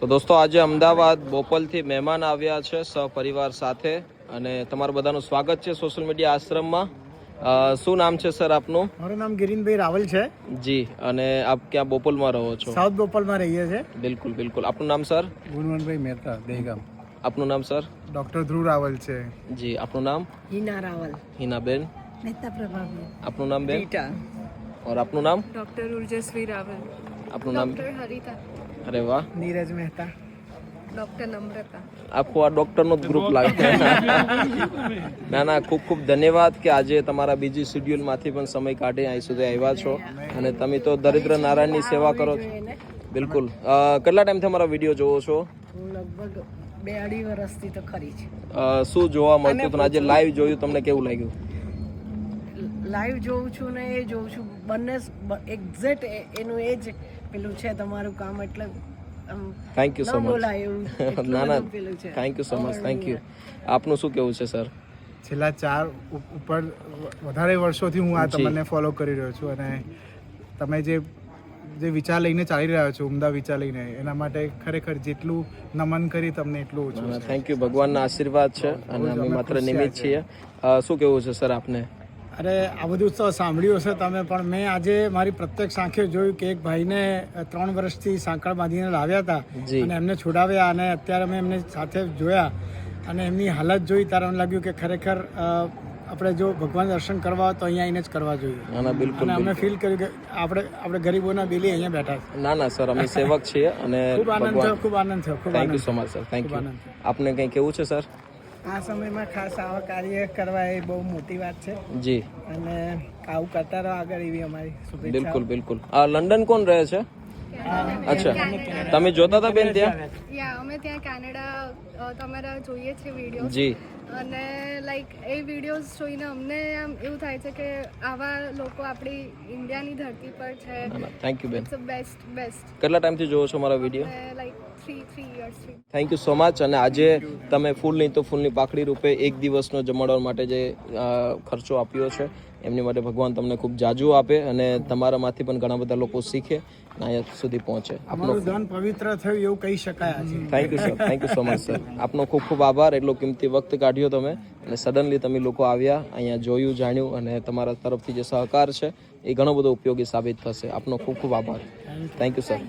તો દોસ્તો આજે અમદાવાદ બોપલથી મહેમાન આવ્યા છે સહપરિવાર સાથે અને તમારું બધાનું સ્વાગત છે સોશિયલ મીડિયા આશ્રમમાં. શું નામ છે સર આપનું? મારું નામ ગિરીનભાઈ રાવલ છે. જી, અને આપ ક્યાં બોપલમાં રહો છો? સાઉથ બોપલમાં રહીએ છીએ. બિલકુલ બિલકુલ. આપનું નામ સર? ગુણવંતભાઈ મહેતા, દહેગામ. આપનું નામ સર? ડૉક્ટર ધ્રુવ રાવલ છે. જી, આપનું નામ? હિના રાવલ. હિનાબેન. મહેતા પ્રભાબેન. આપનું નામ બેન? રીટા. और આપનું નામ? डॉक्टर उर्जस्वी रावल. આપનું નામ? डॉक्टर हरिता. અરે વાહ, નીરજ મહેતા. डॉक्टर नम्रता. આખું આ ડોક્ટરનો જ ગ્રુપ લાગે. ના ના, ખૂબ ખૂબ ધન્યવાદ કે આજે તમારા બીજી શેડ્યુલમાંથી પણ સમય કાઢી અહીં સુધી આવ્યા છો અને તમે તો દરિદ્ર નારાયણની સેવા કરો છો. બિલકુલ. કેટલા ટાઈમથી અમારા વિડીયો જોવો છો? હું લગભગ 2-2.5 વર્ષથી તો ખરી છે. શું જોવા મળતું હતું? આજે લાઈવ જોયું, તમને કેવું લાગ્યું? લાઈવ જોઉં છું ને એ જોઉં છું, બંને એક્ઝેક્ટ એનું એ જ પેલું છે તમારું કામ, એટલે થેન્ક યુ સો મચ. ના ના, પેલું છે. Thank you so much, thank you. આપનું શું કેવું છે સર? છેલ્લા 4 ઉપર વધારે વર્ષોથી હું આ તમને ફોલો કરી રહ્યો છું અને તમે જે વિચાર લઈને ચાલી રહ્યા છો, ઉમદા વિચાર લઈને, એના માટે ખરેખર જેટલું નમન કરી તમને એટલું ઓછું. Thank you. ભગવાનના આશીર્વાદ છે અને અમે માત્ર નિમિત્ત છીએ. શું કેવું છે સર આપને? અરે આ બધું તો સાંભળ્યું હશે તમે, પણ મેં આજે મારી પ્રત્યક્ષ આંખે જોયું કે એક ભાઈને 3 વર્ષથી સાંકળ બાંધીને લાવ્યા હતા અને એમને છોડાવ્યા અને અત્યારે મેં એમને સાથે જોયા અને એમની હાલત જોઈ ત્યારે મને લાગ્યું કે ખરેખર આપણે જો ભગવાન દર્શન કરવા હોય તો અહીંયા આવીને જ કરવા જોઈએ. ના ના, બિલકુલ. અને અમે ફીલ કર્યું કે આપણે ગરીબોના બેલી અહીંયા બેઠા છે. ના ના સર, અમે સેવક છીએ અને ખૂબ આનંદ થયો, ખૂબ આનંદ થયો. Thank you so much sir, thank you. આપને કંઈ કેવું છે સર? આ સમયમાં ખાસ આવા કાર્ય કરવા એ બહુ મોટી વાત છે જી, અને આવું કરતા રહો આગળ, એવી અમારી શુભેચ્છા. બિલકુલ બિલકુલ. લંડન કોણ રહે છે? અચ્છા, તમે જોતા હતા બેન ત્યાં? યા અમે ત્યાં કેનેડા તમારા જોઈએ છે વિડીયો જી, અને લાઈક એ વિડીયોઝ જોઈને અમને આમ એવું થાય છે કે આવા લોકો આપણી ઇન્ડિયાની ધરતી પર છે. થેન્ક યુ બેન. It's best. કેટલા ટાઈમથી જોવો છો મારા વિડીયો? લાઈક 3 yearsથી. Thank you so much. અને આજે તમે ફૂલ નહીં તો ફૂલની પાકડી રૂપે એક દિવસનો જમાડવા માટે જે ખર્ચો આપ્યો છે એમની માટે ભગવાન તમને ખૂબ જાજુ આપે અને તમારામાંથી પણ ઘણા બધા લોકો શીખે અને અહીંયા સુધી પહોંચે. આપનો દાન પવિત્ર થયું એવું કહી શકાય આજે. Thank you sir, thank you so much sir. આપનો ખૂબ ખૂબ આભાર. એટલો કિંમતી વખત કાઢ્યો તમે અને સડનલી તમે લોકો આવ્યા, અહીંયા જોયું, જાણ્યું અને તમારા તરફથી જે સહકાર છે એ ઘણો બધો ઉપયોગી સાબિત થશે. આપનો ખૂબ ખૂબ આભાર. Thank you sir.